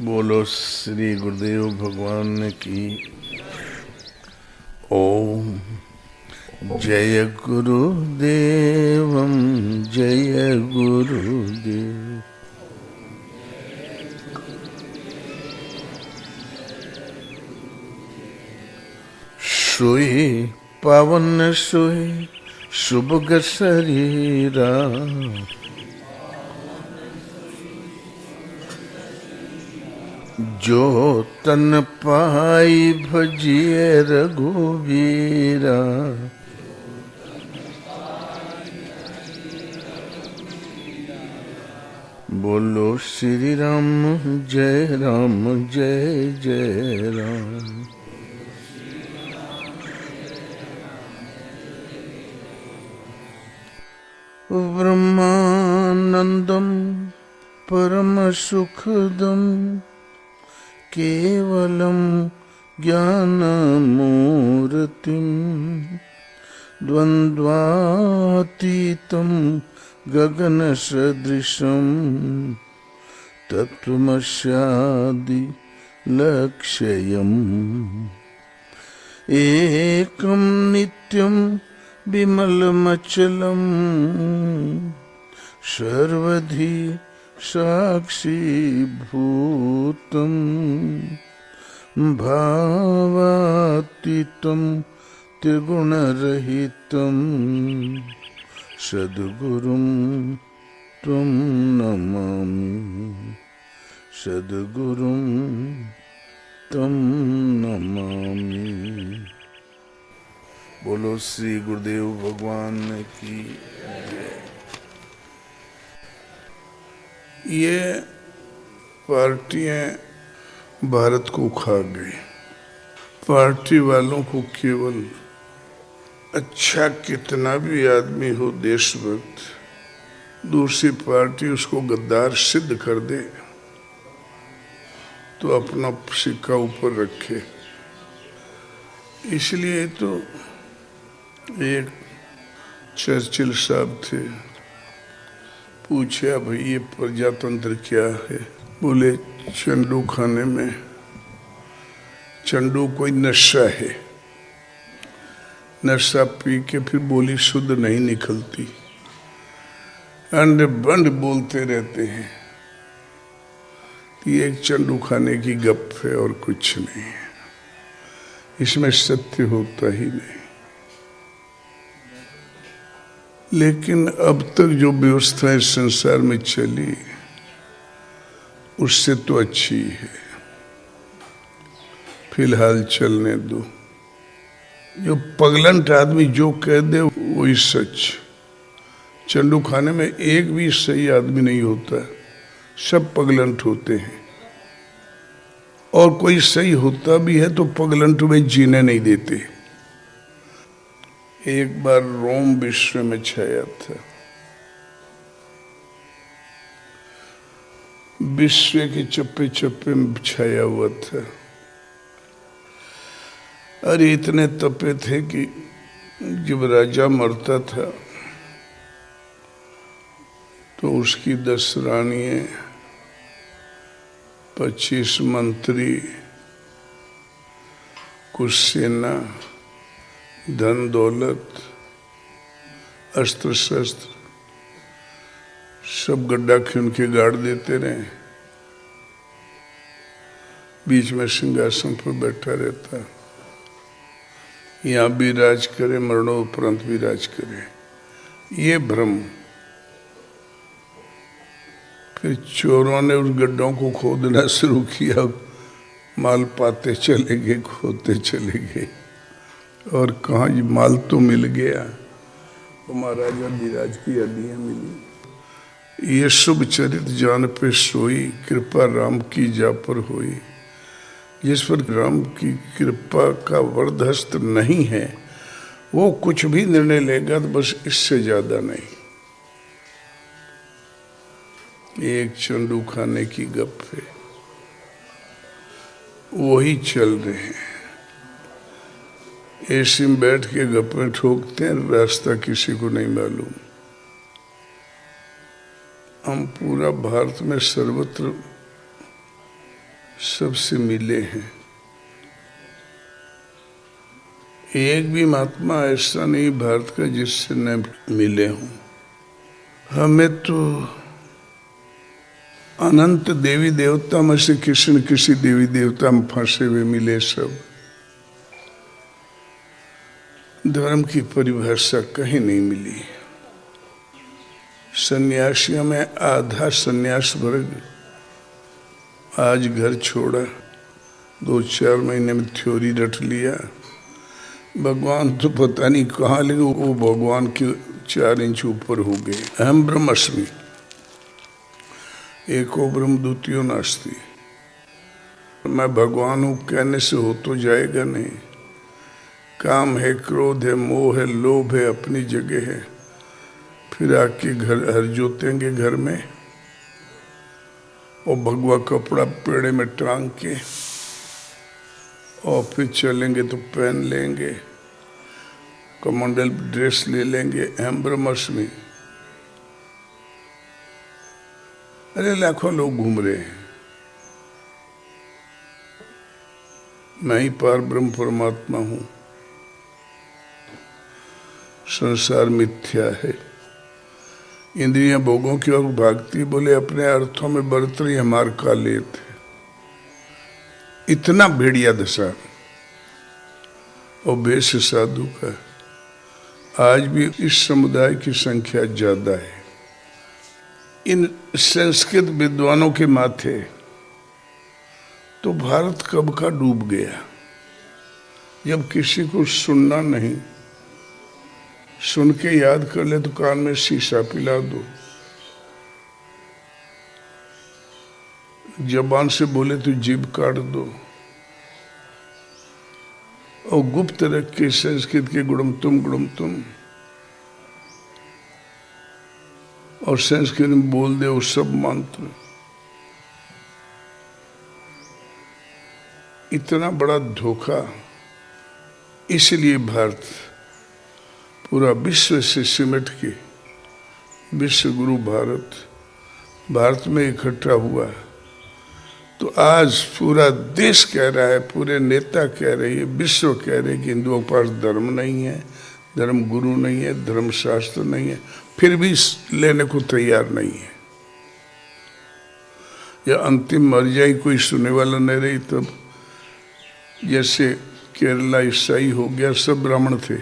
बोलो श्री गुरुदेव भगवान की। ओम जय गुरुदेवम जय गुरुदेव। सोए पावन सोए शुभ शरीरा, जो तन पाई भजिए रघुवीरा। बोलो श्री राम जय जय राम। ब्रह्मानंदम परम सुखदम केवलम ज्ञानमूर्तिम द्वन्द्वातीतं गगन सदृशं तत्त्वमस्यादि लक्ष्यम्। एकं नित्यं विमलमचलं सर्वधि साक्षीभूतं भावातीतं त्रिगुणरहितं सद्गुरुं त्वं नमामि, सद्गुरुं त्वं नमामि। बोलो श्री गुरुदेव भगवान की जय। ये पार्टियां भारत को खा गई। पार्टी वालों को केवल अच्छा कितना भी आदमी हो देशभक्त, दूसरी पार्टी उसको गद्दार सिद्ध कर दे तो अपना सिक्का ऊपर रखे। इसलिए तो एक चर्चिल साहब थे, पूछा भाई ये प्रजातंत्र क्या है? बोले चंडू खाने में चंडू कोई नशा है, नशा पी के फिर बोली शुद्ध नहीं निकलती, अंड बंड बोलते रहते हैं। ये एक चंडू खाने की गप है और कुछ नहीं है, इसमें सत्य होता ही नहीं। लेकिन अब तक जो व्यवस्था इस संसार में चली उससे तो अच्छी है, फिलहाल चलने दो। जो पगलंट आदमी जो कह दे वही सच। चंडू खाने में एक भी सही आदमी नहीं होता, सब पगलंट होते हैं। और कोई सही होता भी है तो पगलंट में जीने नहीं देते। एक बार रोम विश्व में छाया था, विश्व के चप्पे चप्पे में छाया हुआ था। अरे इतने तपे थे कि जब राजा मरता था तो उसकी 10 रानियां, 25 मंत्री, कुछ सेना, धन दौलत, अस्त्र शस्त्र सब गड्ढा खून के गाड़ देते रहे। बीच में सिंहासन पर बैठा रहता, यहाँ भी राज करे, मरणोपरांत भी राज करे, ये भ्रम। फिर चोरों ने उस गड्ढों को खोदना शुरू किया, माल पाते चले गए, खोदते चले गए, और कहाँ माल तो मिल गया, तो महाराजा धीराज की हड्डियां मिली। ये शुभ चरित जान पे सोई, कृपा राम की जा पर होई। जिस पर राम की कृपा का वरदहस्त नहीं है वो कुछ भी निर्णय लेगा तो बस इससे ज्यादा नहीं। एक चंडू खाने की गप है, वही चल रहे हैं। एसी में बैठ के गप्पे ठोकते हैं, रास्ता किसी को नहीं मालूम। हम पूरा भारत में सर्वत्र सबसे मिले हैं। एक भी महात्मा ऐसा नहीं भारत का जिससे न मिले हों। हमें तो अनंत देवी देवता में से किसी देवी देवता में फंसे हुए मिले सब। धर्म की परिभाषा कहीं नहीं मिली। सन्यासियों में आधा सन्यास वर्ग आज घर छोड़ा, 2-4 महीने में थ्योरी रट लिया। भगवान तो पता नहीं कहाँ, लेकिन वो भगवान के 4 इंच ऊपर हो गए। अहम ब्रह्मास्मि, एको ब्रह्म द्वितीयो नास्ति। मैं भगवान हूँ कहने से हो तो जाएगा नहीं। काम है, क्रोध है, मोह है, लोभ है, अपनी जगह है। फिर आके घर हर जोतेंगे घर में, और भगवा कपड़ा पेड़े में टांग के, और फिर चलेंगे तो पहन लेंगे, कमंडल ड्रेस ले लेंगे। अहम ब्रह्मास्मि। अरे लाखों लोग घूम रहे हैं। मैं ही पार ब्रह्म परमात्मा हूं। संसार मिथ्या है। इंद्रियां भोगों की ओर भागती, बोले अपने अर्थों में बरत रही हमार का लेते। इतना भेड़िया दशा और बेश साधु का। आज भी इस समुदाय की संख्या ज्यादा है। इन संस्कृत विद्वानों के माथे तो भारत कब का डूब गया। जब किसी को सुनना नहीं, सुन के याद कर ले तो कान में शीशा पिला दो। जबान से बोले तो जीभ काट दो, और गुप्त रख के संस्कृत के गुणम तुम, और संस्कृत में बोल दे वो सब मंत्र। इतना बड़ा धोखा। इसलिए भारत पूरा विश्व से सिमट के विश्व गुरु भारत में इकट्ठा हुआ। तो आज पूरा देश कह रहा है, पूरे नेता कह रहे हैं, विश्व कह रहे हैं कि हिंदुओं के पास धर्म नहीं है, धर्म गुरु नहीं है, धर्म शास्त्र नहीं है, फिर भी लेने को तैयार नहीं है। या अंतिम मर जाए कोई सुनने वाला नहीं रही तब। जैसे केरला ईसाई हो गया, सब ब्राह्मण थे,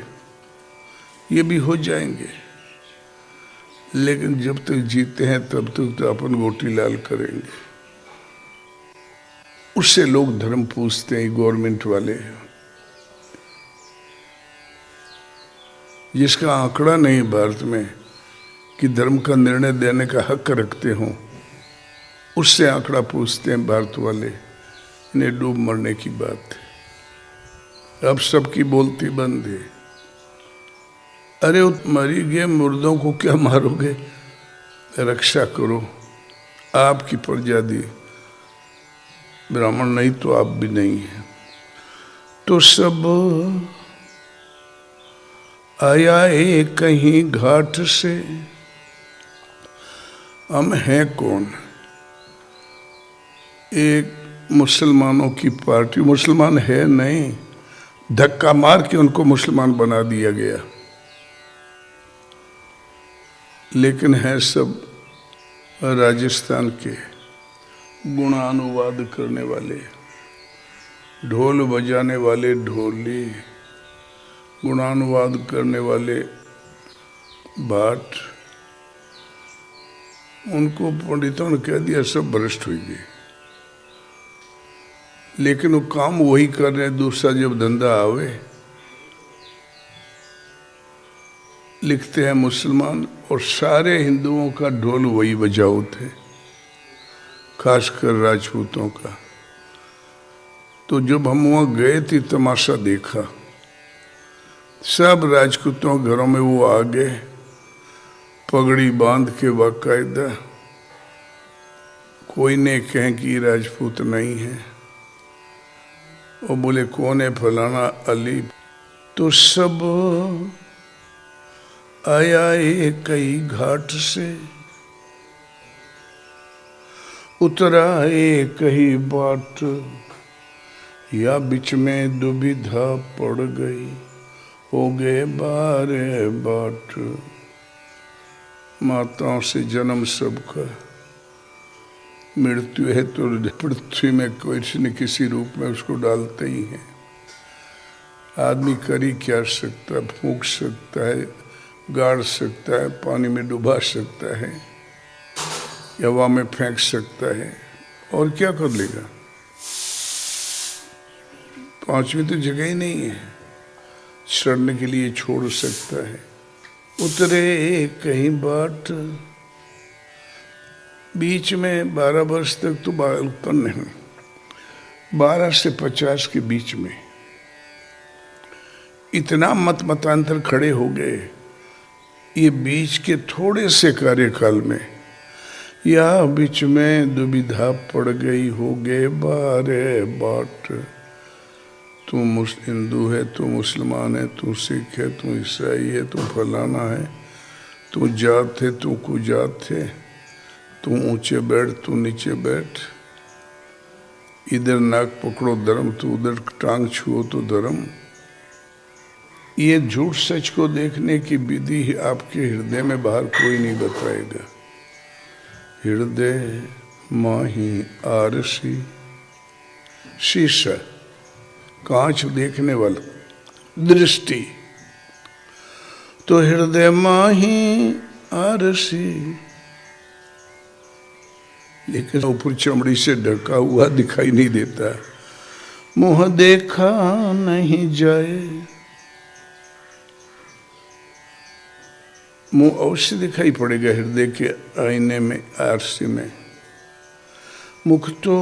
ये भी हो जाएंगे। लेकिन जब तक जीते हैं तब तक तो अपन गोटी लाल करेंगे। उससे लोग धर्म पूछते हैं, गवर्नमेंट वाले। जिसका आंकड़ा नहीं भारत में कि धर्म का निर्णय देने का हक रखते हों, उससे आंकड़ा पूछते हैं भारत वाले। इन्हें डूब मरने की बात है। अब सबकी बोलती बंद है। अरे मरी गए मुर्दों को क्या मारोगे, रक्षा करो। आपकी प्रजा दी, ब्राह्मण नहीं तो आप भी नहीं है। तो सब आया एक कहीं घाट से, हम हैं कौन। एक मुसलमानों की पार्टी, मुसलमान है नहीं, धक्का मार के उनको मुसलमान बना दिया गया। लेकिन है सब राजस्थान के गुणानुवाद करने वाले, ढोल बजाने वाले ढोली, गुणानुवाद करने वाले भाट। उनको पंडितों ने कह दिया सब भ्रष्ट हुई गए। लेकिन वो काम वही कर रहे हैं। दूसरा जब धंधा आवे, लिखते हैं मुसलमान, और सारे हिंदुओं का ढोल वही बजाओ थे, खासकर राजपूतों का। तो जब हम वहाँ गए थे, तमाशा देखा। सब राजपूतों घरों में वो आ गए, पगड़ी बांध के बाकायदा। कोई ने कहें कि राजपूत नहीं है, और बोले कौन है, फलाना अली। तो सब आया एक कई घाट से, उतरा एक ही बाट, या बीच में दुविधा पड़ गई, हो गए बारे बाट। माताओं से जन्म सबका, मृत्यु है तो पृथ्वी में किसी न किसी रूप में उसको डालते ही हैं। आदमी कर ही क्या सकता है, फूंक सकता है, गाड़ सकता है, पानी में डुबा सकता है, हवा में फेंक सकता है, और क्या कर लेगा। पांचवी तो जगह ही नहीं है, शरण के लिए छोड़ सकता है। उतरे कहीं बाट, बीच में 12 वर्ष तक तो बालपन है, 12 से 50 के बीच में इतना मतांतर खड़े हो गए। ये बीच के थोड़े से कार्यकाल में, या बीच में दुविधा पड़ गई, हो गए बारे बाट। तू हिंदू है, तू मुसलमान है, तू सिख है, तू ईसाई है, तू फलाना है, तू जात है, तू कुजात है, तू ऊंचे बैठ, तू नीचे बैठ, इधर नाक पकड़ो धर्म, तो उधर टांग छुओ तो धर्म। ये झूठ सच को देखने की विधि आपके हृदय में बाहर कोई नहीं बताएगा। हृदय माही आरसी, शीशा, कांच देखने वाला, दृष्टि, तो हृदय माही आरसी, लेकिन ऊपर चमड़ी से ढका हुआ दिखाई नहीं देता। मुंह देखा नहीं जाए, मुंह अवश्य दिखाई पड़ेगा हृदय के आईने में, आरसी में। मुख तो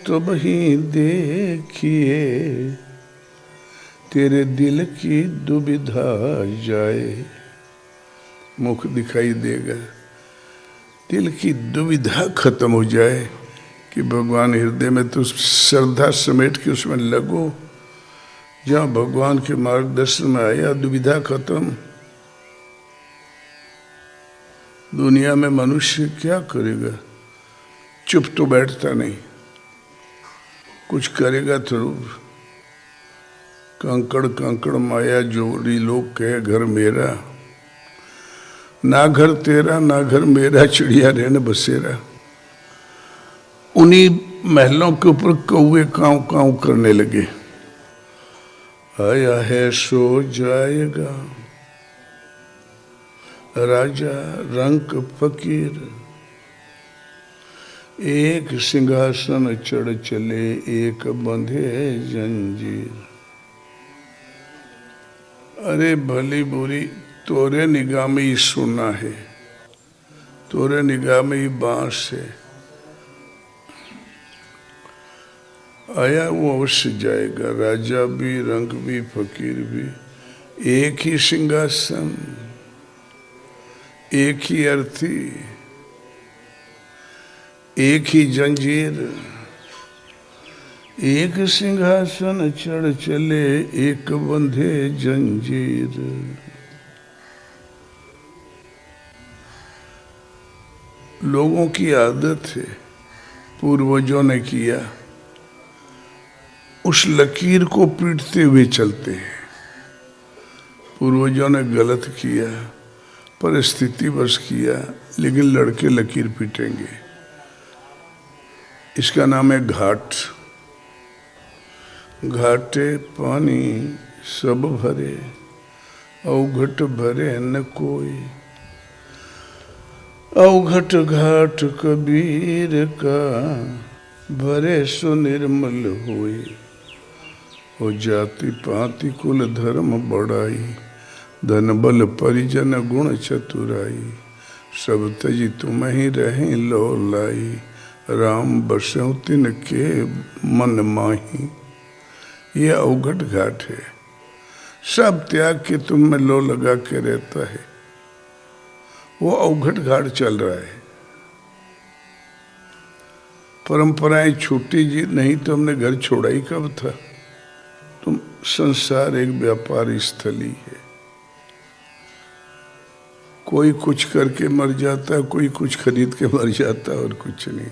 तब ही देखिए तेरे दिल की दुविधा जाए। मुख दिखाई देगा, दिल की दुविधा खत्म हो जाए कि भगवान हृदय में तो श्रद्धा समेट के उसमें लगो। जहाँ भगवान के मार्गदर्शन में आया, दुविधा खत्म। दुनिया में मनुष्य क्या करेगा, चुप तो बैठता नहीं, कुछ करेगा जरूर। कंकड़ कंकड़ माया जोड़ी, लोग कहे घर मेरा, ना घर तेरा ना घर मेरा, चिड़िया रहने बसेरा। उन्हीं महलों के ऊपर कौवे कांव कांव करने लगे। आया है सो जाएगा, राजा रंक फकीर, एक सिंहासन चढ़ चले, एक बंधे जंजीर। अरे भली बुरी तोरे निगाह में ही सोना है, तोरे निगाह में ही बांस है। आया वो अवश्य जाएगा, राजा भी, रंक भी, फकीर भी। एक ही सिंहासन, एक ही अर्थी, एक ही जंजीर, एक सिंहासन चढ़ चले, एक बंधे जंजीर। लोगों की आदत है, पूर्वजों ने किया, उस लकीर को पीटते हुए चलते हैं। पूर्वजों ने गलत किया, परिस्थिति बस किया, लेकिन लड़के लकीर पीटेंगे। इसका नाम है घाट। घाटे पानी सब भरे, अवघट भरे न कोई। अवघट घाट कबीर का, भरे सो निर्मल होई। हो जाति पाति कुल धर्म बढ़ाई, धन बल परिजन गुण चतुराई। सब तजी तुम ही रहे लो लाई, राम बसों तिन के मन माही। ये अवघट घाट है, सब त्याग के तुम में लो लगा के रहता है। वो अवघट घाट चल रहा है। परंपराएं छूटी जी नहीं तो हमने घर छोड़ा ही कब था। तुम संसार एक व्यापारी स्थली है, कोई कुछ करके मर जाता है, कोई कुछ खरीद के मर जाता है, और कुछ नहीं।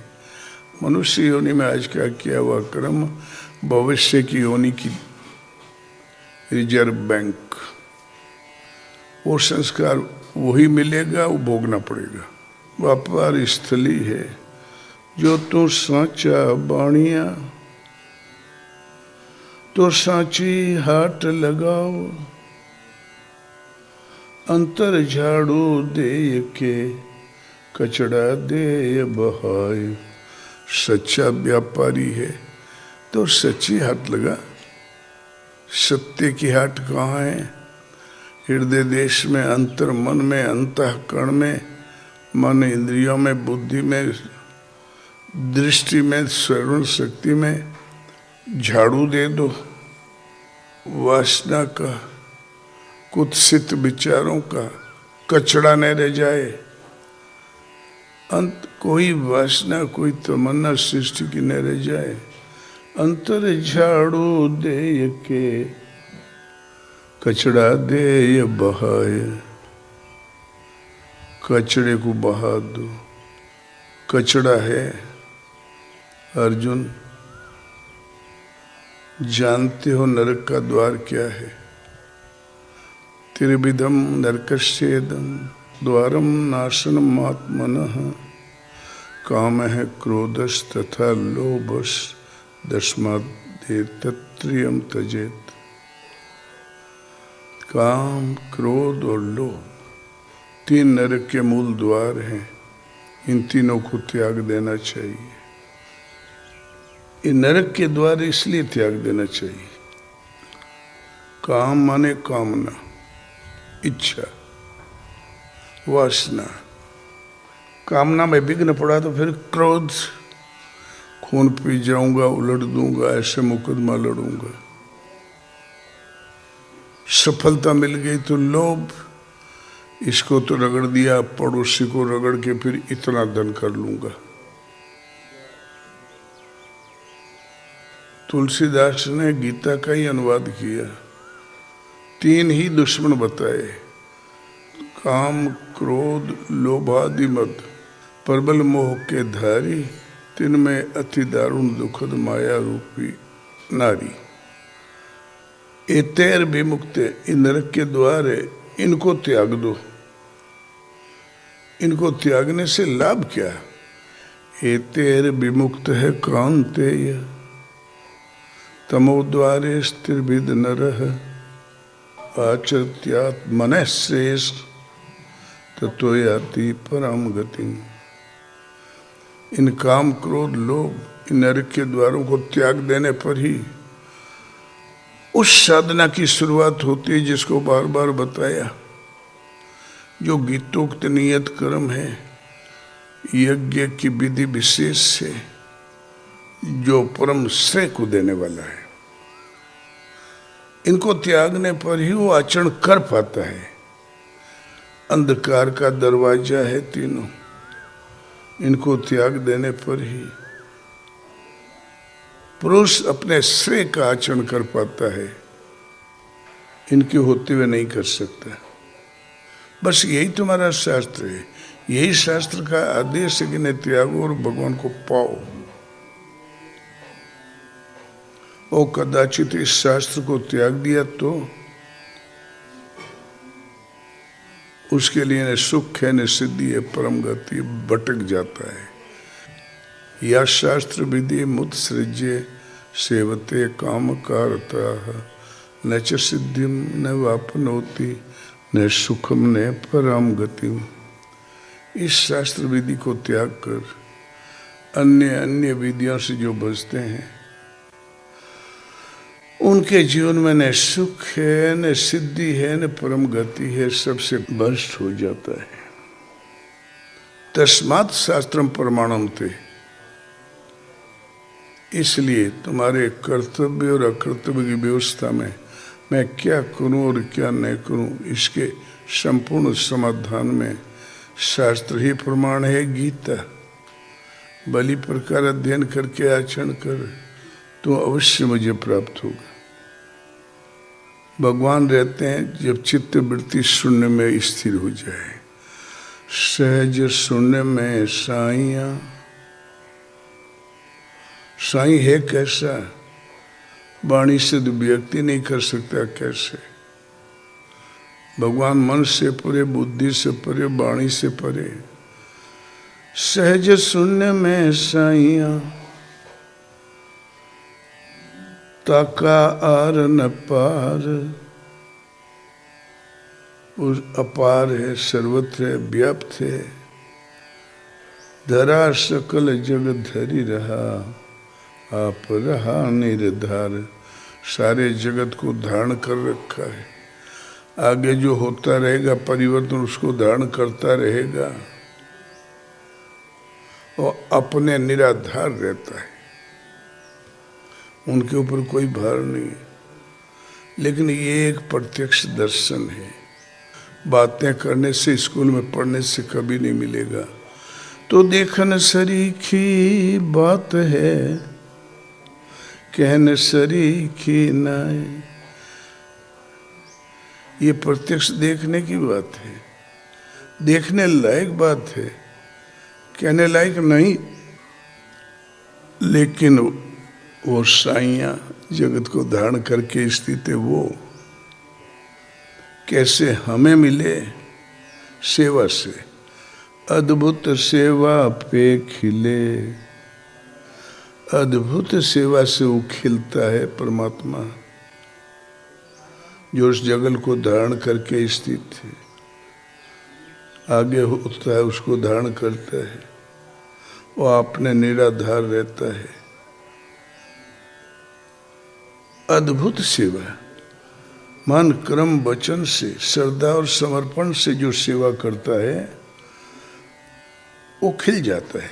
मनुष्य योनि में आज का किया हुआ कर्म भविष्य की योनि की रिजर्व बैंक, वो संस्कार वही मिलेगा, वो भोगना पड़ेगा। व्यापार स्थली है जो तू साचा बाणिया, तो साची हाट लगाओ, अंतर झाड़ू दे के कचड़ा दे बहाए। सच्चा व्यापारी है तो सच्ची हाट लगा। सत्य की हाट कहाँ है? हृदय देश में, अंतर मन में, अंतःकरण में, मन इंद्रियों में, बुद्धि में, दृष्टि में, श्रवण शक्ति में झाड़ू दे दो वासना का, कुत्सित विचारों का, कचड़ा न रह जाए। अंत कोई वासना, कोई तमन्ना सृष्टि की न रह जाए। अंतर झाड़ू दे के कचड़ा दे बहाए। कचड़े को बहा दो। कचड़ा है अर्जुन, जानते हो नरक का द्वार क्या है? त्रिविधम नरकस्येदम द्वारम नाशनम आत्मनः, काम है क्रोधस तथा लोभस दस्मादेतत्रियम त्यजेत। काम, क्रोध और लोभ तीन नरक के मूल द्वार हैं। इन तीनों को त्याग देना चाहिए। ये नरक के द्वार इसलिए त्याग देना चाहिए। काम माने कामना, इच्छा, वासना। कामना में विघ्न पड़ा तो फिर क्रोध, खून पी जाऊंगा, उलट दूंगा, ऐसे मुकदमा लड़ूंगा। सफलता मिल गई तो लोभ, इसको तो रगड़ दिया, पड़ोसी को रगड़ के फिर इतना धन कर लूंगा। तुलसीदास ने गीता का ही अनुवाद किया। तीन ही दुश्मन बताए, काम, क्रोध, लोभादि मद, प्रबल मोह के धारी, तिनमें अति दारुण दुखद माया रूपी नारी। ये तेर विमुक्त, इन नरक के द्वार है, इनको त्याग दो। इनको त्यागने से लाभ क्या? ये तेर विमुक्त है कांतेय, तमोद्वारे स्त्रिविद नरः, आचर्त्यात्मनः श्रेष्ठ ततो याति परम गतिम्। इन काम, क्रोध, लोभ, इन नरक के द्वारों को त्याग देने पर ही उस साधना की शुरुआत होती है जिसको बार बार बताया, जो गीतोक्त नियत कर्म है, यज्ञ की विधि विशेष से, जो परम श्रेय को देने वाला है। इनको त्यागने पर ही वो आचरण कर पाता है। अंधकार का दरवाजा है तीनों, इनको त्याग देने पर ही पुरुष अपने श्रेय का आचरण कर पाता है। इनके होते हुए नहीं कर सकता। बस यही तुम्हारा शास्त्र है, यही शास्त्र का आदेश है कि न त्यागो और भगवान को पाओ। और कदाचित इस शास्त्र को त्याग दिया तो उसके लिए न सुख है, न सिद्धि है, परम गति, भटक जाता है। या शास्त्र विधि मुत्सृज्य सेवते काम कारतः, न च सिद्धिम न वापनोति न सुखम न परम गतिम। इस शास्त्र विधि को त्याग कर अन्य अन्य विधियों से जो बचते हैं, उनके जीवन में न सुख है, न सिद्धि है, न परम गति है, सबसे भ्रष्ट हो जाता है। तस्मात् शास्त्रम प्रमाणम थे। इसलिए तुम्हारे कर्तव्य और अकर्तव्य की व्यवस्था में मैं क्या करूं और क्या नहीं करूं, इसके संपूर्ण समाधान में शास्त्र ही प्रमाण है। गीता बलि प्रकार अध्ययन करके आचरण कर तो अवश्य मुझे प्राप्त होगा। भगवान रहते हैं जब चित्त वृत्ति शून्य में स्थिर हो जाए। सहज शून्य में साइया साईं है कैसा, वाणी से तो व्यक्ति नहीं कर सकता कैसे। भगवान मन से परे, बुद्धि से परे, वाणी से परे। सहज शून्य में साइया ताका आर न पार। उस अपार है, सर्वत्र है, व्याप्त है। धरा सकल जगत धरी रहा, आप रहा निर्धार। सारे जगत को धारण कर रखा है। आगे जो होता रहेगा परिवर्तन उसको धारण करता रहेगा और अपने निराधार रहता है। उनके ऊपर कोई भार नहीं है। लेकिन ये एक प्रत्यक्ष दर्शन है। बातें करने से, स्कूल में पढ़ने से कभी नहीं मिलेगा। तो देखन सरीखी बात है, कहन सरीखी नाय। ये प्रत्यक्ष देखने की बात है, देखने लायक बात है, कहने लायक नहीं। लेकिन वो साइयां जगत को धारण करके स्थित है, वो कैसे हमें मिले? सेवा से। अद्भुत सेवा पे खिले। अद्भुत सेवा से वो खिलता है परमात्मा, जो उस जगत को धारण करके स्थित है। आगे होता है उसको धारण करता है, वो अपने निराधार रहता है। अद्भुत सेवा, मन कर्म वचन से, श्रद्धा और समर्पण से जो सेवा करता है वो खिल जाता है।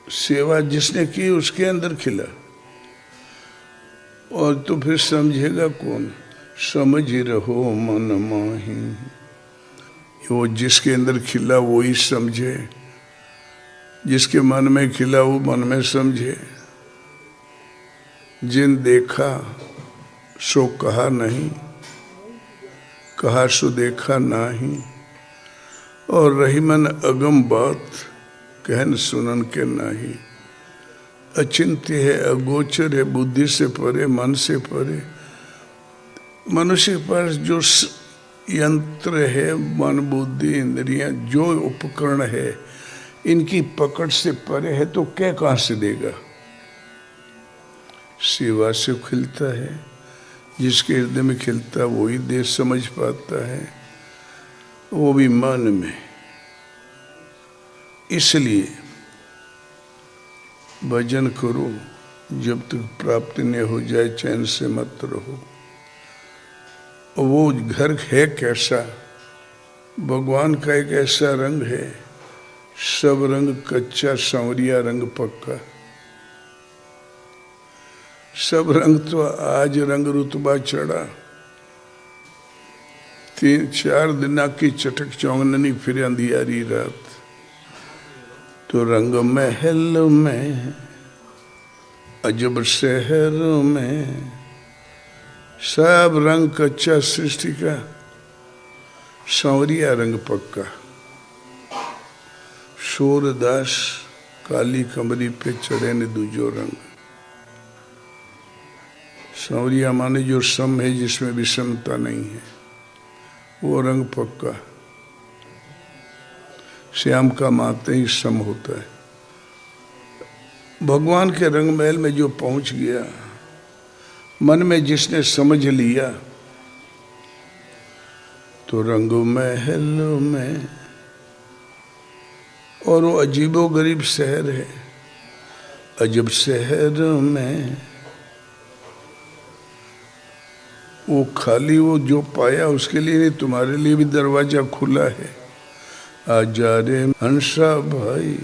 सेवा जिसने की उसके अंदर खिला। और तो फिर समझेगा कौन? समझ ही रहो मन माही। वो जिसके अंदर खिला वो ही समझे, जिसके मन में खिला वो मन में समझे। जिन देखा सो कहा नहीं, कहा सो देखा नहीं। और रही मन अगम बात, कहन सुनन के नहीं। अचिंत्य है, अगोचर है, बुद्धि से परे, मन से परे। मनुष्य के पास जो यंत्र है, मन बुद्धि इंद्रियां, जो उपकरण है, इनकी पकड़ से परे है, तो क्या कहाँ से देगा? सेवा से खिलता है। जिसके हृदय में खिलता है वही देश समझ पाता है, वो भी मन में। इसलिए भजन करो, जब तक प्राप्ति न हो जाए चैन से मत रहो। वो घर है कैसा? भगवान का एक ऐसा रंग है, सब रंग कच्चा, सांवरिया रंग पक्का। सब रंग तो आज रंग रुतबा चढ़ा। 3-4 दिन की चटक चौंगनी, फिर अंधियारी रात। तो रंग महल में, अजब शहर में, सब रंग कच्चा सृष्टि का, सांवरिया रंग पक्का। सूरदास काली कमरी पे चढ़े ने दूजो रंग। सांवरिया माने जो सम है, जिसमें विषमता नहीं है, वो रंग पक्का। श्याम का माते ही सम होता है। भगवान के रंग महल में जो पहुंच गया, मन में जिसने समझ लिया, तो रंग महल में। और वो अजीबो गरीब शहर है, अजब शहर में। वो खाली वो जो पाया उसके लिए नहीं, तुम्हारे लिए भी दरवाजा खुला है। आजा रे हंसा भाई,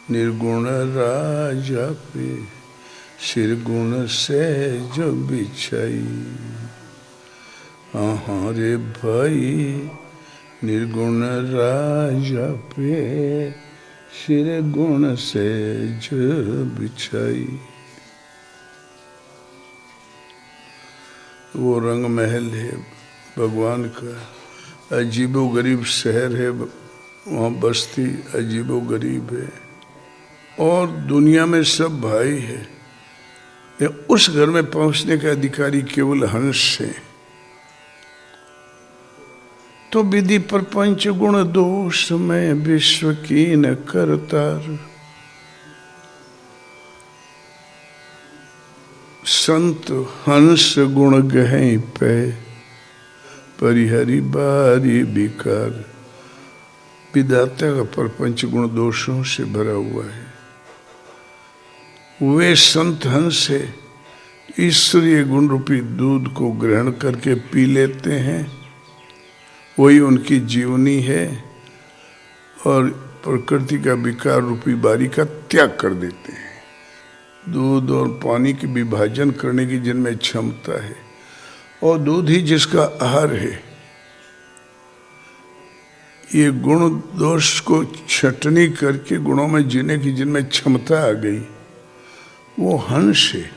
निर्गुण राजा पे, सिर गुण से जो बिछाई। हाँ रे भाई, निर्गुण राजा पे, सिर गुण से जो बिछाई। वो रंग महल है भगवान का। अजीबो गरीब शहर है, वहाँ बस्ती अजीबो गरीब है। और दुनिया में सब भाई है, उस घर में पहुंचने का अधिकारी केवल हंस है। तो विधि प्रपंच गुण दोष में विश्व की न करतार। संत हंस गुण गहे पे परिहरि बारी विकार। विधाता का प्रपंच गुण दोषों से भरा हुआ है। वे संत हंस है, ईश्वरीय गुण रूपी दूध को ग्रहण करके पी लेते हैं, वही उनकी जीवनी है, और प्रकृति का विकार रूपी बारी का त्याग कर देते हैं। दूध और पानी के विभाजन करने की जिनमें क्षमता है, और दूध ही जिसका आहार है, ये गुण दोष को छटनी करके गुणों में जीने की जिनमें क्षमता आ गई, वो हंस है।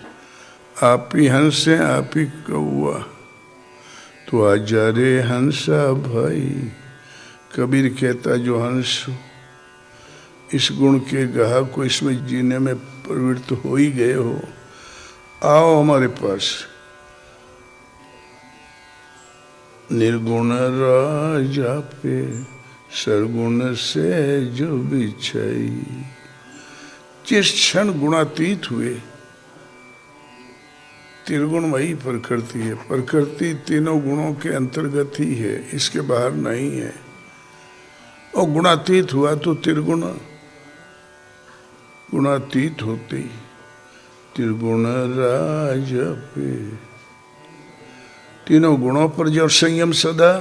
आप ही हंस हैं, आप ही कौआ, तो आजा रे हंसा भाई। कबीर कहता जो हंस इस गुण के गाहक को इसमें जीने में प्रवृत्त हो ही गए हो, आओ हमारे पास। निर्गुण राजा पे सरगुण से जो बिछाई। जिस क्षण गुणातीत हुए, त्रिगुणमयी प्रकृति है, प्रकृति तीनों गुणों के अंतर्गत ही है, इसके बाहर नहीं है। और गुणातीत हुआ तो त्रिगुण, गुणातीत होते ही त्रिगुण राज पे, तीनों गुणों पर जब संयम सदा,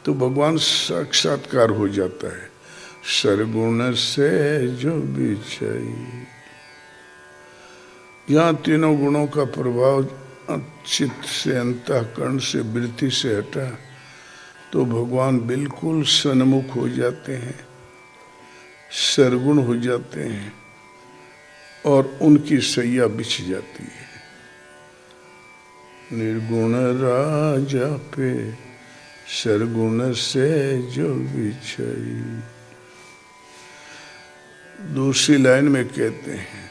तो भगवान साक्षात्कार हो जाता है। सरगुण से जो बिछाई। यहाँ तीनों गुणों का प्रभाव चित्त से, अंतःकरण से, वृत्ति से हटा, तो भगवान बिल्कुल सन्मुख हो जाते हैं, सरगुण हो जाते हैं, और उनकी सैया बिछ जाती है। निर्गुण राजा पे सरगुण से जो बिछाई। दूसरी लाइन में कहते हैं,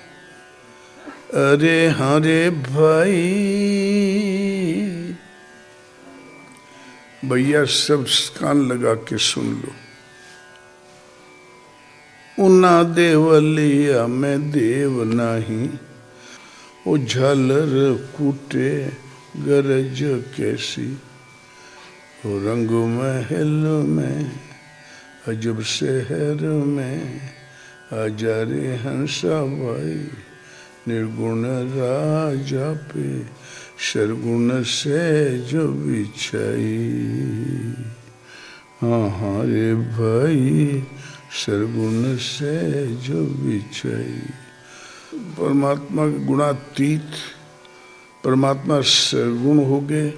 अरे हाँ रे भाई, भैया सब कान लगा के सुन लो। उन्ना देवलिया में देव नाही, ओ झालर कूटे गरज कैसी। ओ रंग महल में अजब शहर में, आजा रे हंसा भाई। निर्गुण राजा पे सरगुण से जो बिछाई। हाँ हाँ रे भाई, सरगुण से जो बिछाई। परमात्मा गुणातीत, परमात्मा सरगुण हो गए,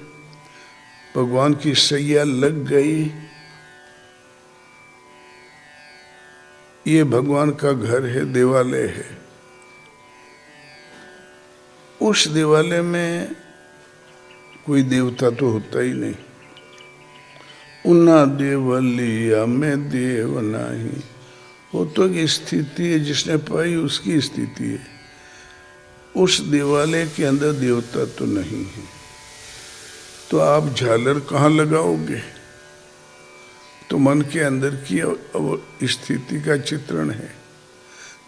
भगवान की सैया लग गई। ये भगवान का घर है, देवालय है। उस देवालय में कोई देवता तो होता ही नहीं। उन्ना देवलिया में देव नहीं, वो तो एक स्थिति है, जिसने पाई उसकी स्थिति है। उस देवालय के अंदर देवता तो नहीं है, तो आप झालर कहाँ लगाओगे? तो मन के अंदर की स्थिति का चित्रण है।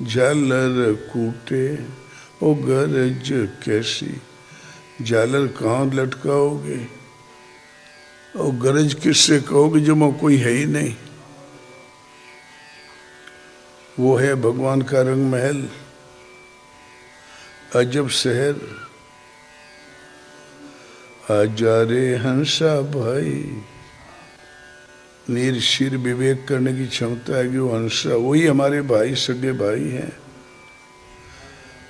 झालर कूटे ओ गरज कैसी। झालर कहाँ लटकाओगे और गरज किससे कहोगे, जो मैं कोई है ही नहीं। वो है भगवान का रंग महल, अजब शहर। आजा रे हंसा भाई। निर्शिर विवेक करने की क्षमता है कि वो हंसा, वही हमारे भाई, सगे भाई हैं।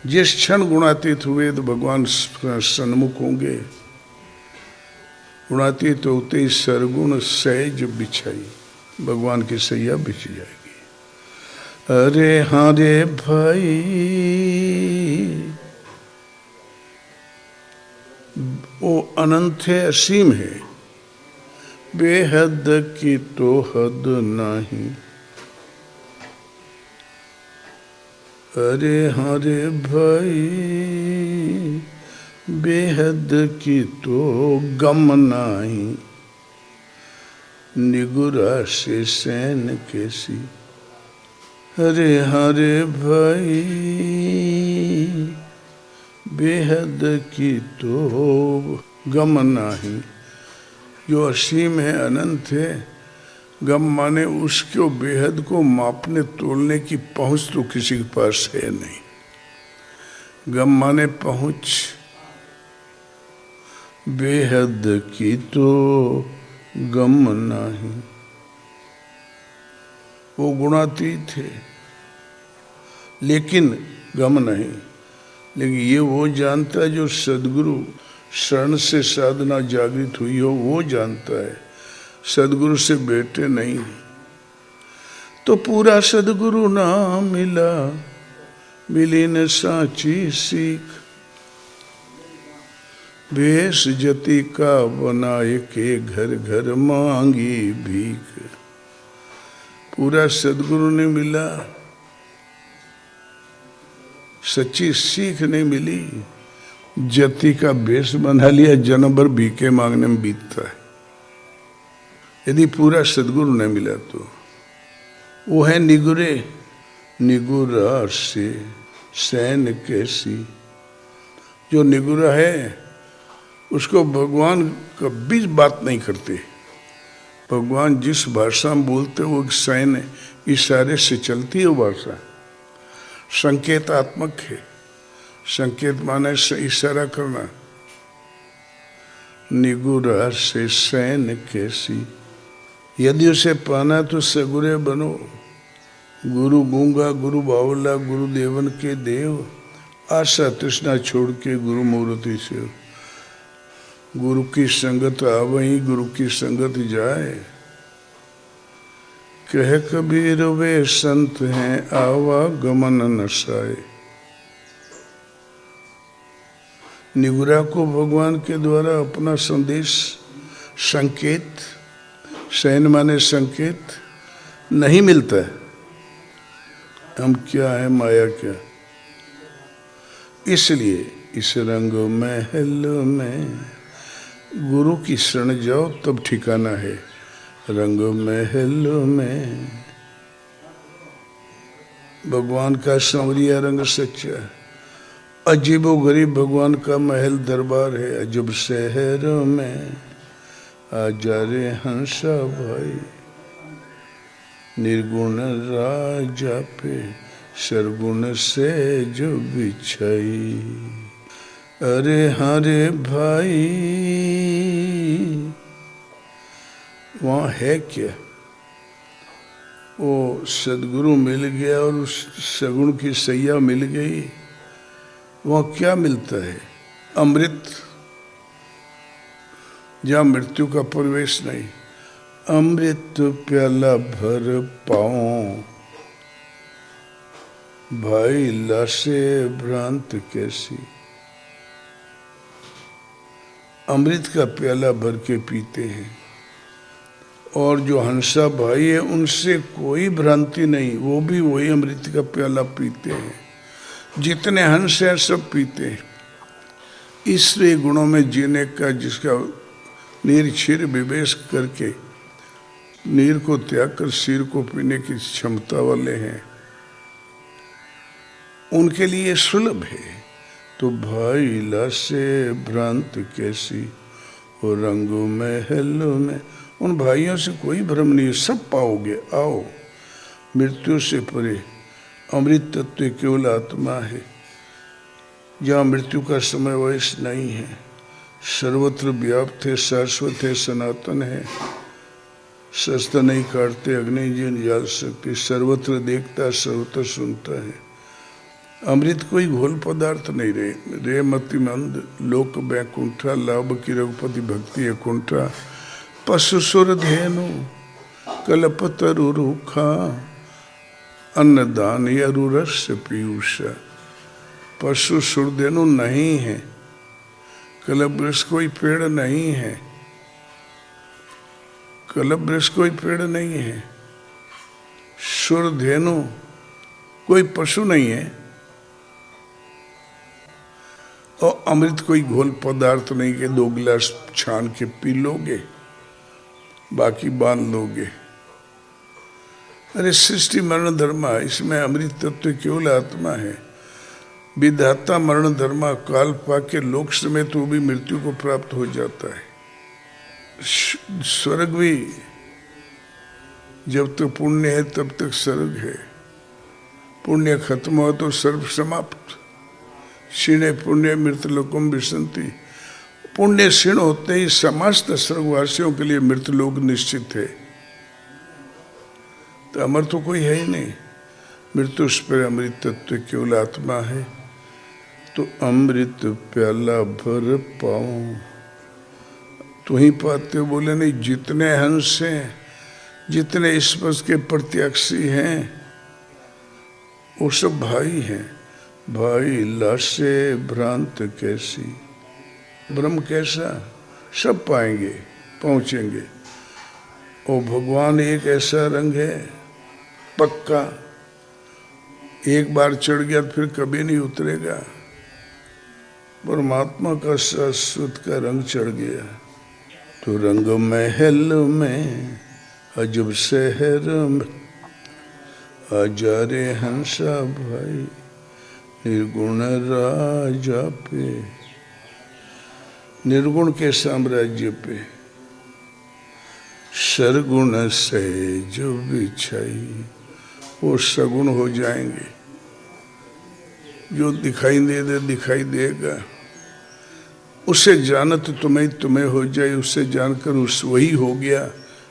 जिस क्षण गुणातीत हुए तो भगवान सन्मुख होंगे। गुणातीत होते ही सरगुण सहज बिछाई, भगवान की सैया बिछ जाएगी। अरे हाँ रे भाई, वो अनंत है, असीम है, बेहद की तो हद नहीं। अरे हरे भाई बेहद की तो गम नाही, निगुरा से सैन कैसी। हरे हरे भाई बेहद की तो गम नाही, जो असीम है, अनंत है। गम माने उसको बेहद को मापने तोलने की पहुंच तो किसी के पास है नहीं। गम माने पहुंच, बेहद की तो गम नहीं। वो गुणातीत है लेकिन गम नहीं। लेकिन ये वो जानता है जो सदगुरु शरण से साधना जागृत हुई हो, वो जानता है, सदगुरु से बेटे नहीं। तो पूरा सदगुरु ना मिला, मिली न साची सीख। भेष जति का बनाए के घर घर मांगी भीख। पूरा सदगुरु नहीं मिला, सच्ची सीख नहीं मिली, जति का भेष बना लिया, जन्म भर भीखे मांगने में बीतता है। यदि पूरा सदगुरु नहीं मिला तो वो है निगुरे, निगुरा से सैन कैसी। जो निगुरा है उसको भगवान कभी बात नहीं करते। भगवान जिस भाषा में बोलते वो सैन इशारे से चलती है। वो भाषा संकेतात्मक है। संकेत माने से इशारा करना। निगुरा से सैन कैसी, यदि उसे पाना तो सगुरे बनो। गुरु गूंगा गुरु बावला गुरु देवन के देव, आशा तृष्णा छोड़ के गुरु मूर्ति से। गुरु की संगत आवई गुरु की संगत जाए। कह कबीर वे संत हैं आवा गमन नसाए। निगुरा को भगवान के द्वारा अपना संदेश, संकेत, सैन माने संकेत, नहीं मिलता है। हम क्या है, माया क्या। इसलिए इस रंग महल में गुरु की शरण जाओ तब ठिकाना है। रंग महल में भगवान का सांवरिया रंग सच्चा, अजीबो गरीब भगवान का महल दरबार है। अजब शहर में आजा रे हंसा भाई, निर्गुण राजा पे सरगुण से जो बिछाई। अरे हरे भाई वहाँ है क्या। वो सदगुरु मिल गया और उस सगुण की सैया मिल गई। वहाँ क्या मिलता है, अमृत, जहाँ मृत्यु का प्रवेश नहीं। अमृत प्याला भर पाऊं भाई, लाशे भ्रांत कैसी। अमृत का प्याला भर के पीते हैं और जो हंसा भाई है उनसे कोई भ्रांति नहीं, वो भी वही अमृत का प्याला पीते हैं। जितने हंस हैं सब पीते हैं। इसलिए गुणों में जीने का, जिसका नीर क्षीर विवेश करके नीर को त्याग कर शीर को पीने की क्षमता वाले हैं, उनके लिए सुलभ है। तो भाई लाशे भ्रांत कैसी, वो रंगों महल में। उन भाइयों से कोई भ्रम नहीं, सब पाओगे। आओ, मृत्यु से परे अमृत तत्व केवल आत्मा है, जहाँ मृत्यु का समय वयस नहीं है, सर्वत्र व्याप्त है, शाश्वत है, सनातन है, शस्त्र नहीं काटते, अग्नि जी नहीं जल सकते, सर्वत्र देखता, सर्वत्र सुनता है। अमृत कोई घोल पदार्थ नहीं रे। रे मति मंद लोक बैकुंठा, लाभ की रघुपति भक्ति है कुंठा। पशु सुर धेनु कल्पतरु रूखा, अन्नदान यरुरस पीयूष। पशु सुरधेनु नहीं है, कल्प वृक्ष कोई पेड़ नहीं है, कल्प वृक्ष कोई पेड़ नहीं है, सुरधेनु कोई पशु नहीं है, और अमृत कोई घोल पदार्थ नहीं कि 2 गिलास छान के पी लोगे बाकी बांध लोगे। अरे सृष्टि मरण धर्मा, इसमें अमृत तत्व केवल आत्मा है। विधाता मरण धर्मा, काल पाके लोक समय तो भी मृत्यु को प्राप्त हो जाता है। स्वर्ग भी जब तक पुण्य है तब तक स्वर्ग है, पुण्य खत्म हो तो सर्व समाप्त। क्षीणे पुण्य मृतलोकम विशंति, पुण्य क्षीण होते ही समस्त स्वर्गवासियों के लिए मृतलोक निश्चित है। तो अमर तो कोई है ही नहीं, मृत्यु पर अमृत तत्व केवल आत्मा है। तो अमृत प्याला भर पाऊं, तू ही पाते हो। बोले नहीं, जितने हंस हैं, जितने स्पर्श के प्रत्यक्षी हैं, वो सब भाई हैं। भाई लाशे भ्रांत कैसी, ब्रह्म कैसा, सब पाएंगे, पहुंचेंगे। ओ भगवान एक ऐसा रंग है पक्का, एक बार चढ़ गया फिर कभी नहीं उतरेगा। परमात्मा का शाश्वत का रंग चढ़ गया। तो रंग महल में अजब शहर में आजा रे हंसा भाई, निर्गुण राजा पे, निर्गुण के साम्राज्य पे सरगुण से जो बिछाई, वो सगुण हो जाएंगे। जो दिखाई दिखाई देगा, उसे जानत तुम्हें हो जाए, उससे जानकर उस वही हो गया।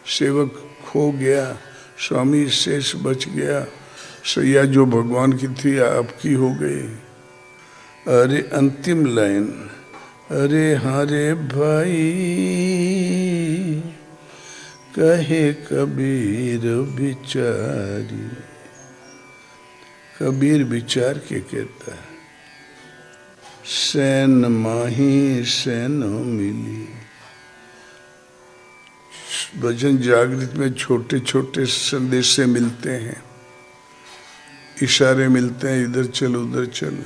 सेवक खो गया, स्वामी शेष बच गया, सैया जो भगवान की थी आपकी हो गई। अरे अंतिम लाइन, अरे हाँ रे भाई, कहे कबीर बिचारी। कबीर विचार के कहता है, सैन माही सैन मिली। भजन जागृत में छोटे छोटे संदेश से मिलते हैं, इशारे मिलते हैं, इधर चल उधर चल।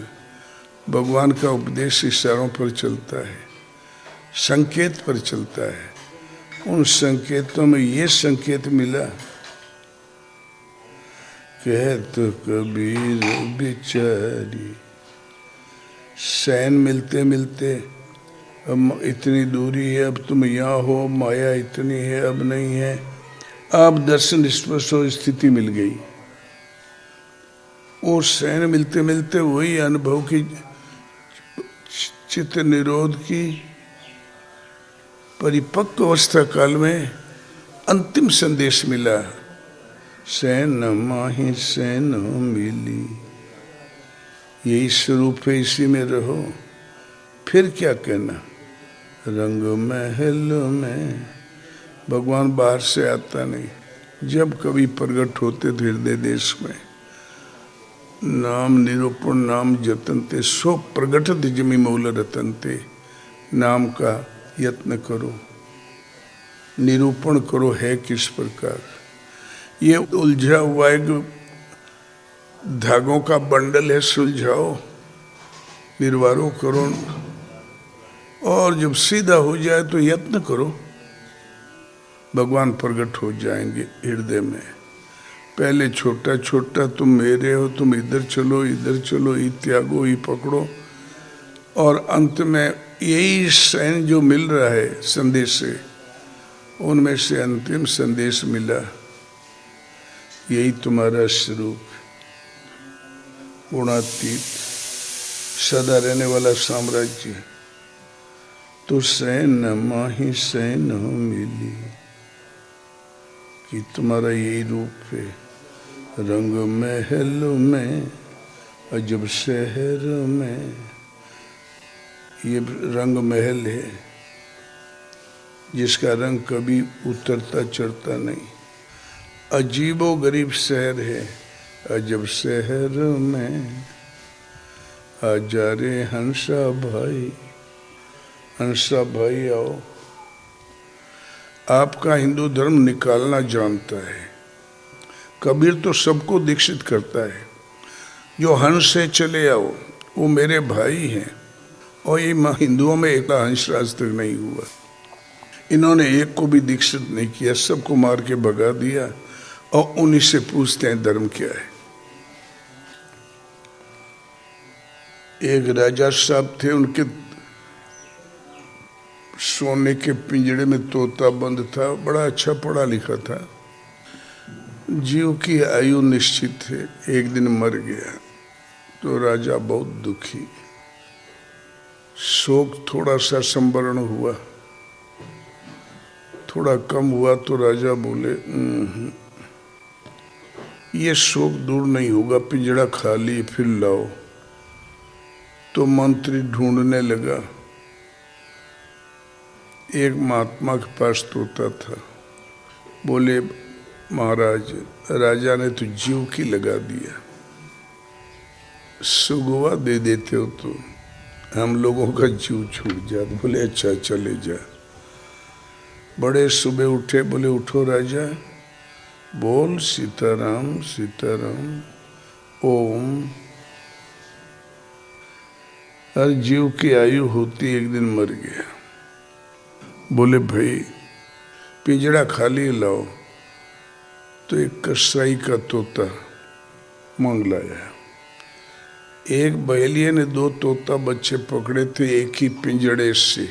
भगवान का उपदेश इशारों पर चलता है, संकेत पर चलता है। उन संकेतों में ये संकेत मिला, कह तो कबीर बिचारी। सैन मिलते मिलते अब इतनी दूरी है, अब तुम यहाँ हो, माया इतनी है, अब नहीं है। आप दर्शन स्पर्श और स्थिति मिल गई। और सैन मिलते मिलते वही अनुभव की, चित्त निरोध की परिपक्व अवस्था काल में अंतिम संदेश मिला, सैन माही सैन मिली। यही स्वरूप है, इसी में रहो। फिर क्या कहना, रंग महल में। भगवान बाहर से आता नहीं, जब कभी प्रकट होते थे हृदय देश में। नाम निरूपण नाम जतनते, सो प्रगटत जमी मूल रतनते। नाम का यत्न करो, निरूपण करो है किस प्रकार। ये उलझा हुआ एक धागों का बंडल है, सुलझाओ, निर्वारो करो, और जब सीधा हो जाए तो यत्न करो, भगवान प्रकट हो जाएंगे हृदय में। पहले छोटा छोटा, तुम मेरे हो, तुम इधर चलो ई त्यागो ई पकड़ो, और अंत में यही सैन जो मिल रहा है संदेश से, उनमें से अंतिम संदेश मिला, यही तुम्हारा स्वरूप, गुणातीत सदा रहने वाला साम्राज्य। तो सैन माही सैन मिली, कि तुम्हारा यही रूप है। रंग महल में अजब शहर में, ये रंग महल है जिसका रंग कभी उतरता चढ़ता नहीं। अजीबो गरीब शहर है, अजब शहर में आजा रे हंसा भाई। हंसा भाई आओ। आपका हिंदू धर्म निकालना जानता है। कबीर तो सबको दीक्षित करता है, जो हंस से चले आओ, वो मेरे भाई हैं। और ये हिंदुओं में एक अंश आज तक नहीं हुआ। इन्होंने एक को भी दीक्षित नहीं किया, सबको मार के भगा दिया और उन्हीं से पूछते हैं धर्म क्या है। एक राजा साहब थे, उनके सोने के पिंजड़े में तोता बंद था, बड़ा अच्छा पढ़ा लिखा था, जीव की आयु निश्चित थे, एक दिन मर गया तो राजा बहुत दुखी, शोक थोड़ा सा संवरण हुआ, थोड़ा कम हुआ तो राजा बोले ये शोक दूर नहीं होगा, पिंजड़ा खाली फिर लाओ। तो मंत्री ढूंढने लगा, एक महात्मा के पास तोता था, बोले महाराज राजा ने तो जीव की लगा दिया, सुगवा दे देते हो तो हम लोगों का जीव छूट जाता। बोले अच्छा चले जा। बड़े सुबह उठे, बोले उठो राजा, बोल सीताराम सीताराम ओम। हर जीव की आयु होती, एक दिन मर गया। बोले भाई पिंजड़ा खाली लाओ। तो एक कसाई का तोता मांग लाया। एक बहेलिये ने दो तोता बच्चे पकड़े थे एक ही पिंजड़े से,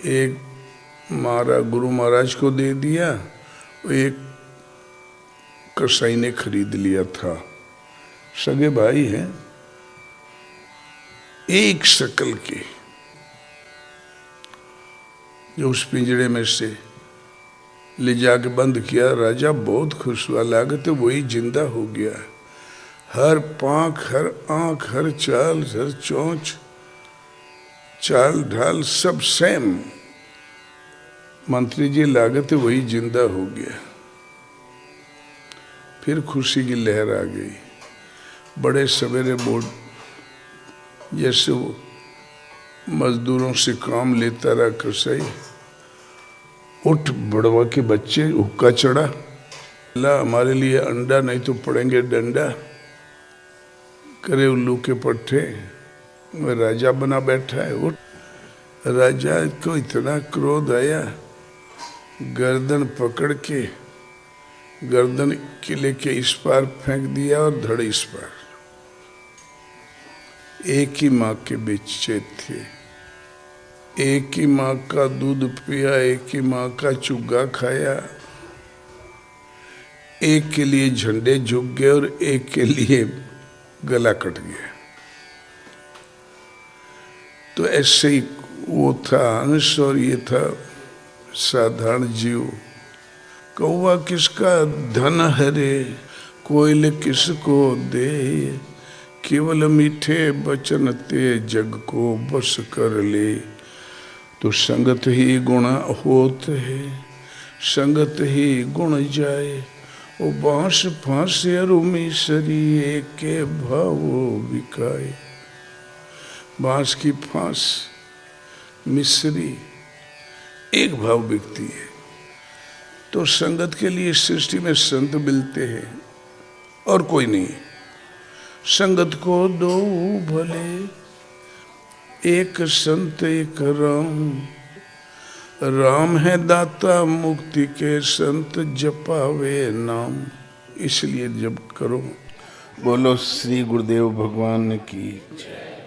एक गुरु महाराज को दे दिया, एक कसाई ने खरीद लिया था। सगे भाई हैं, एक शक्ल के। जो उस पिंजड़े में से ले जाके बंद किया, राजा बहुत खुश हुआ, लागत वही जिंदा हो गया। हर पांख, हर आंख, हर चाल, हर चोंच, चाल ढाल सब सेम। मंत्री जी लागत वही जिंदा हो गया। फिर खुशी की लहर आ गई। बड़े सवेरे बोर्ड जैसे वो मजदूरों से काम लेता रहा कसाई, उठ बड़वा के बच्चे, हुक्का चढ़ा, अल्लाह हमारे लिए अंडा नहीं तो पड़ेंगे डंडा। करे उल्लू के पट्टे, राजा बना बैठा है। उठ। राजा को इतना क्रोध आया, गर्दन पकड़ के गर्दन किले के इस पार फेंक दिया और धड़ इस पार। एक ही माँ के बच्चे थे, एक ही माँ का दूध पिया, एक ही माँ का चुग्गा खाया, एक के लिए झंडे झुक गए और एक के लिए गला कट गया। तो ऐसे ही वो था अंश और ये था साधारण जीव। कौवा किसका धन हरे, कोयल किसको दे, केवल मीठे बचन ते जग को बस कर ले। तो संगत ही गुण होत है, संगत ही गुण जाए, ओ बांस फांस अरुमी सरी के भावो बिकाए। बांस की फांस मिश्री एक भाव बिकती है। तो संगत के लिए सृष्टि में संत मिलते हैं और कोई नहीं। संगत को दो भले, एक संत एक राम, राम है दाता मुक्ति के, संत जपावे नाम। इसलिए जप करो। बोलो श्री गुरुदेव भगवान की जय।